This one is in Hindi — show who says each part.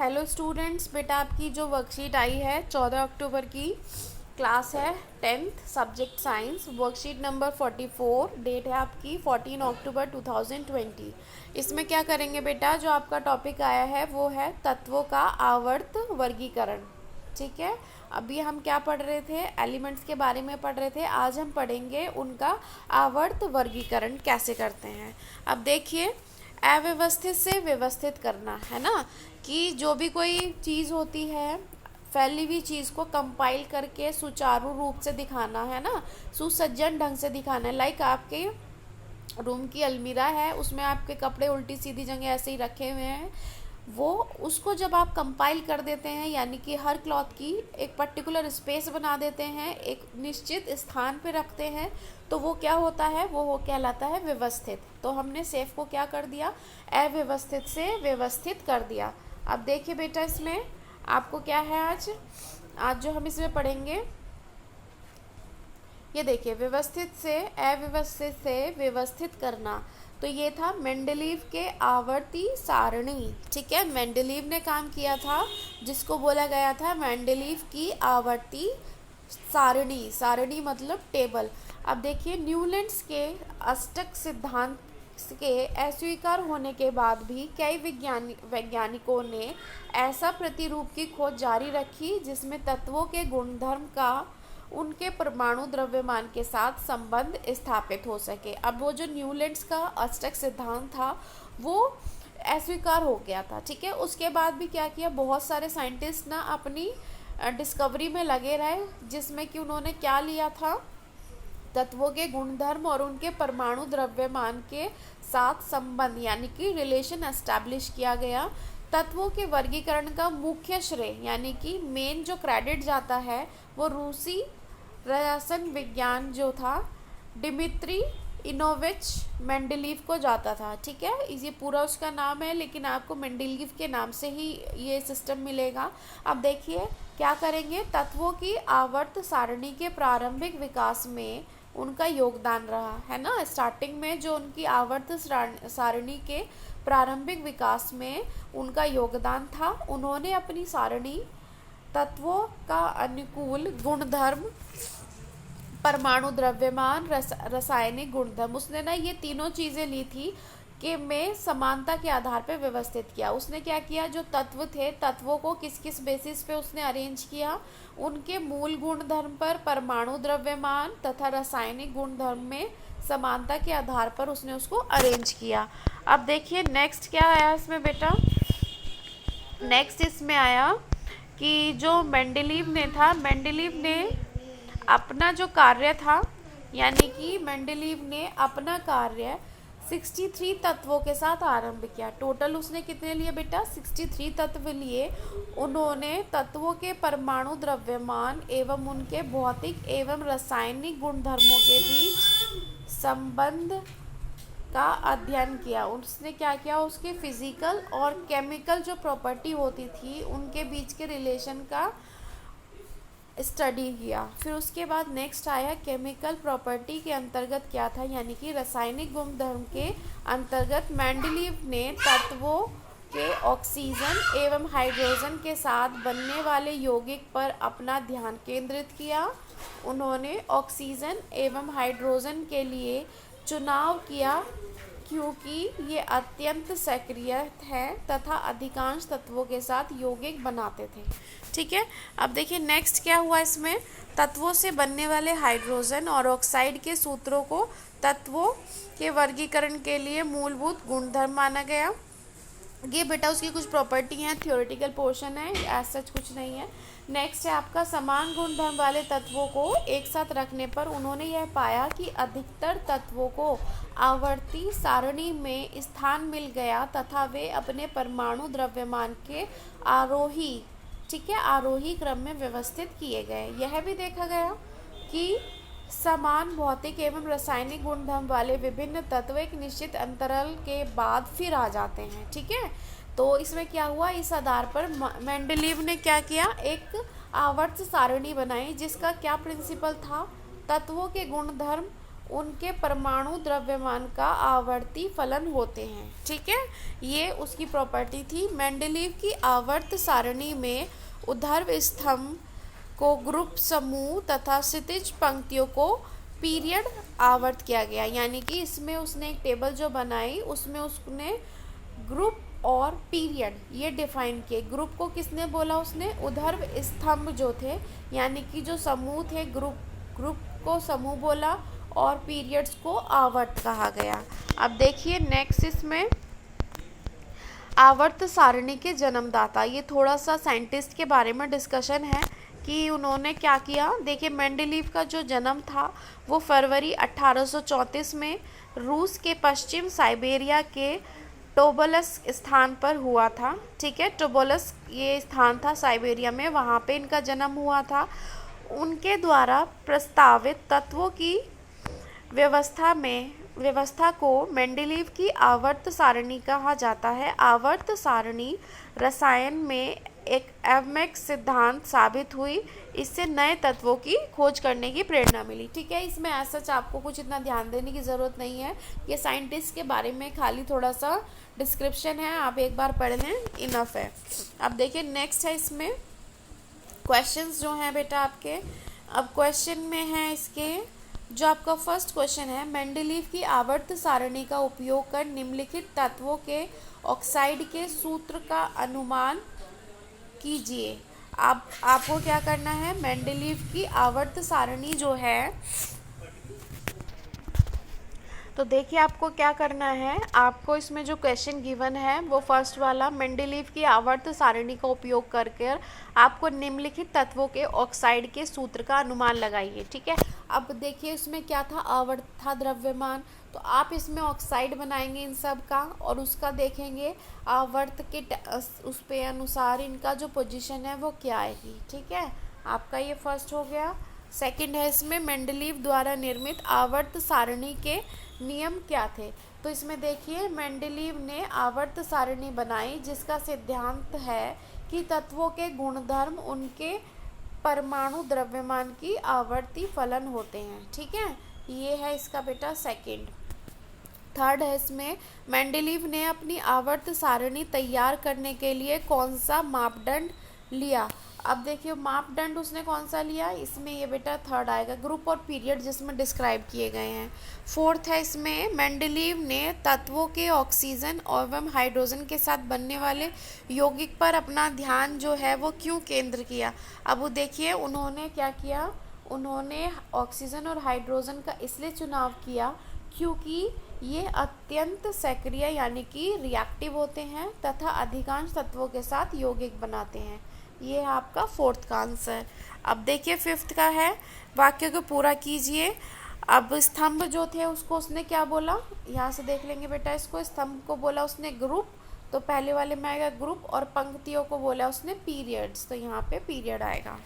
Speaker 1: हेलो स्टूडेंट्स, बेटा आपकी जो वर्कशीट आई है 14 अक्टूबर की क्लास है 10th subject science. Worksheet number 44, date है आपकी 14 अक्टूबर 2020। इसमें क्या करेंगे बेटा, जो आपका टॉपिक आया है वो है तत्वों का आवर्त वर्गीकरण। ठीक है, अभी हम क्या पढ़ रहे थे, एलिमेंट्स के बारे में पढ़ रहे थे। आज हम पढ़ेंगे उनका आवर्त वर्गीकरण कैसे करते हैं। अब देखिए, अव्यवस्थित से व्यवस्थित करना है ना, कि जो भी कोई चीज़ होती है फैली हुई चीज़ को कंपाइल करके सुचारू रूप से दिखाना है ना, सुसज्जन ढंग से दिखाना है। लाइक आपके रूम की अलमीरा है, उसमें आपके कपड़े उल्टी सीधी जगह ऐसे ही रखे हुए हैं, वो उसको जब आप कंपाइल कर देते हैं, यानी कि हर क्लॉथ की एक पर्टिकुलर स्पेस बना देते हैं, एक निश्चित स्थान पे रखते हैं, तो वो क्या होता है, वो कहलाता है व्यवस्थित। तो हमने सेफ को क्या कर दिया, अव्यवस्थित से व्यवस्थित कर दिया। अब देखिए बेटा, इसमें आपको क्या है, आज जो हम इसमें पढ़ेंगे, ये देखिए, व्यवस्थित से अव्यवस्थित से व्यवस्थित करना। तो ये था मेंडलीव के आवर्ती सारणी। ठीक है, मेंडलीव ने काम किया था, जिसको बोला गया था मेंडलीव की आवर्ती सारणी। सारणी मतलब टेबल। अब देखिए, न्यूलैंड्स के अष्टक सिद्धांत के अस्वीकार होने के बाद भी कई वैज्ञानिकों ने ऐसा प्रतिरूप की खोज जारी रखी जिसमें तत्वों के गुणधर्म का उनके परमाणु द्रव्यमान के साथ संबंध स्थापित हो सके। अब वो जो न्यूलैंड्स का अष्टक सिद्धांत था वो अस्वीकार हो गया था। ठीक है, उसके बाद भी क्या किया, बहुत सारे साइंटिस्ट ना अपनी डिस्कवरी में लगे रहे, जिसमें कि उन्होंने क्या लिया था, तत्वों के गुणधर्म और उनके परमाणु द्रव्यमान के साथ संबंध, यानी कि रिलेशन एस्टैब्लिश किया गया। तत्वों के वर्गीकरण का मुख्य श्रेय, यानी कि मेन जो क्रेडिट जाता है, वो रूसी रसायन विज्ञान जो था डिमित्री इनोविच मेंडलीव को जाता था। ठीक है, ये पूरा उसका नाम है, लेकिन आपको मेंडलीव के नाम से ही ये सिस्टम मिलेगा। अब देखिए क्या करेंगे, तत्वों की आवर्त सारणी के प्रारंभिक विकास में उनका योगदान रहा है ना। स्टार्टिंग में जो उनकी आवर्त सारणी के प्रारंभिक विकास में उनका योगदान था, उन्होंने अपनी सारणी तत्वों का अनुकूल गुणधर्म, परमाणु द्रव्यमान, रासायनिक गुणधर्म, उसने ना ये तीनों चीज़ें ली थी कि में समानता के आधार पर व्यवस्थित किया। उसने क्या किया, जो तत्व थे, तत्वों को किस किस बेसिस पे उसने अरेंज किया, उनके मूल गुणधर्म पर, परमाणु द्रव्यमान तथा रासायनिक गुणधर्म में समानता के आधार पर उसने उसको अरेंज किया। अब देखिए नेक्स्ट क्या आया इसमें बेटा, नेक्स्ट इसमें आया कि जो मेंडलीव ने था, मेंडलीव ने अपना जो कार्य था, यानी कि मेंडलीव ने अपना कार्य 63 तत्वों के साथ आरंभ किया। टोटल उसने कितने लिए बेटा, 63 तत्व लिए। उन्होंने तत्वों के परमाणु द्रव्यमान एवं उनके भौतिक एवं रासायनिक गुणधर्मों के बीच संबंध का अध्ययन किया। उसने क्या किया, उसके फिजिकल और केमिकल जो प्रॉपर्टी होती थी उनके बीच के रिलेशन का स्टडी किया। फिर उसके बाद नेक्स्ट आया केमिकल प्रॉपर्टी के अंतर्गत क्या था, यानी कि रासायनिक गुणधर्म के अंतर्गत मेंडलीव ने तत्वों के ऑक्सीजन एवं हाइड्रोजन के साथ बनने वाले यौगिक पर अपना ध्यान केंद्रित किया। उन्होंने ऑक्सीजन एवं हाइड्रोजन के लिए चुनाव किया क्योंकि ये अत्यंत सक्रिय हैं तथा अधिकांश तत्वों के साथ यौगिक बनाते थे। ठीक है, अब देखिए नेक्स्ट क्या हुआ, इसमें तत्वों से बनने वाले हाइड्रोजन और ऑक्साइड के सूत्रों को तत्वों के वर्गीकरण के लिए मूलभूत गुणधर्म माना गया। ये बेटा उसकी कुछ प्रॉपर्टी हैं, थ्योरेटिकल पोर्शन है, ऐसा कुछ नहीं है। नेक्स्ट है आपका समान गुणधर्म वाले तत्वों को एक साथ रखने पर उन्होंने यह पाया कि अधिकतर तत्वों को आवर्ती सारणी में स्थान मिल गया तथा वे अपने परमाणु द्रव्यमान के आरोही, ठीक है, आरोही क्रम में व्यवस्थित किए गए। यह भी देखा गया कि समान भौतिक एवं रासायनिक गुणधर्म वाले विभिन्न तत्व एक निश्चित अंतराल के बाद फिर आ जाते हैं। ठीक है, तो इसमें क्या हुआ, इस आधार पर मेंडलीव ने क्या किया, एक आवर्त सारणी बनाई जिसका क्या प्रिंसिपल था, तत्वों के गुणधर्म उनके परमाणु द्रव्यमान का आवर्ती फलन होते हैं। ठीक है, ये उसकी प्रॉपर्टी थी। मेंडलीव की आवर्त सारणी में ऊर्ध्व स्तंभ को ग्रुप समूह तथा क्षैतिज पंक्तियों को पीरियड आवर्त किया गया, यानी कि इसमें उसने एक टेबल जो बनाई उसमें उसने ग्रुप और पीरियड ये डिफाइन किए। ग्रुप को किसने बोला, उसने ऊर्ध्व स्तंभ जो थे यानी कि जो समूह थे, ग्रुप को समूह बोला और पीरियड्स को आवर्त कहा गया। अब देखिए नेक्स्ट, इसमें आवर्त सारणी के जन्मदाता, ये थोड़ा सा साइंटिस्ट के बारे में डिस्कशन है कि उन्होंने क्या किया। देखिए मेंडलीव का जो जन्म था वो फरवरी 1834 में रूस के पश्चिम साइबेरिया के टोबोलस स्थान पर हुआ था। ठीक है, टोबोलस ये स्थान था साइबेरिया में, वहाँ पे इनका जन्म हुआ था। उनके द्वारा प्रस्तावित तत्वों की व्यवस्था को मेंडलीव की आवर्त सारणी कहा जाता है। आवर्त सारणी रसायन में एक एवमेक सिद्धांत साबित हुई, इससे नए तत्वों की खोज करने की प्रेरणा मिली। ठीक है, इसमें ऐसा आपको कुछ इतना ध्यान देने की ज़रूरत नहीं है, ये साइंटिस्ट के बारे में खाली थोड़ा सा डिस्क्रिप्शन है, आप एक बार पढ़ लें, इनफ है। अब देखिए नेक्स्ट है, इसमें क्वेश्चंस जो हैं बेटा आपके, अब क्वेश्चन में है इसके, जो आपका फर्स्ट क्वेश्चन है, मेंडलीव की आवर्त सारणी का उपयोग कर निम्नलिखित तत्वों के ऑक्साइड के सूत्र का अनुमान कीजिए। आपको क्या करना है, मेंडलीव की आवर्त सारणी जो है, तो देखिए आपको क्या करना है, आपको इसमें जो क्वेश्चन गिवन है वो फर्स्ट वाला, मेंडलीव की आवर्त सारणी का उपयोग करके आपको निम्नलिखित तत्वों के ऑक्साइड के सूत्र का अनुमान लगाइए। ठीक है, अब देखिए इसमें क्या था, आवर्त था द्रव्यमान, तो आप इसमें ऑक्साइड बनाएंगे इन सब का और उसका देखेंगे आवर्त के उस पे अनुसार इनका जो पोजीशन है वो क्या आएगी। ठीक है, आपका ये फर्स्ट हो गया। सेकंड है, इसमें मेंडलीव द्वारा निर्मित आवर्त सारणी के नियम क्या थे। तो इसमें देखिए मेंडलीव ने आवर्त सारणी बनाई जिसका सिद्धांत है कि तत्वों के गुणधर्म उनके परमाणु द्रव्यमान की आवर्ती फलन होते हैं। ठीक है, ये है इसका बेटा सेकंड। थर्ड है, इसमें मेंडलीव ने अपनी आवर्त सारणी तैयार करने के लिए कौन सा मापदंड लिया। अब देखिए मापदंड उसने कौन सा लिया, इसमें ये बेटा थर्ड आएगा, ग्रुप और पीरियड जिसमें डिस्क्राइब किए गए हैं। फोर्थ है, इसमें मेंडलीव ने तत्वों के ऑक्सीजन एवं हाइड्रोजन के साथ बनने वाले यौगिक पर अपना ध्यान जो है वो क्यों केंद्र किया। अब वो देखिए उन्होंने क्या किया, उन्होंने ऑक्सीजन और हाइड्रोजन का इसलिए चुनाव किया क्योंकि ये अत्यंत सक्रिय यानी कि रिएक्टिव होते हैं तथा अधिकांश तत्वों के साथ यौगिक बनाते हैं। ये है आपका फोर्थ का आंसर। अब देखिए फिफ्थ का है, वाक्य को पूरा कीजिए। अब स्तंभ जो थे उसको उसने क्या बोला, यहाँ से देख लेंगे बेटा, इसको स्तंभ को बोला उसने ग्रुप, तो पहले वाले में आएगा ग्रुप, और पंक्तियों को बोला उसने पीरियड्स, तो यहाँ पे पीरियड आएगा।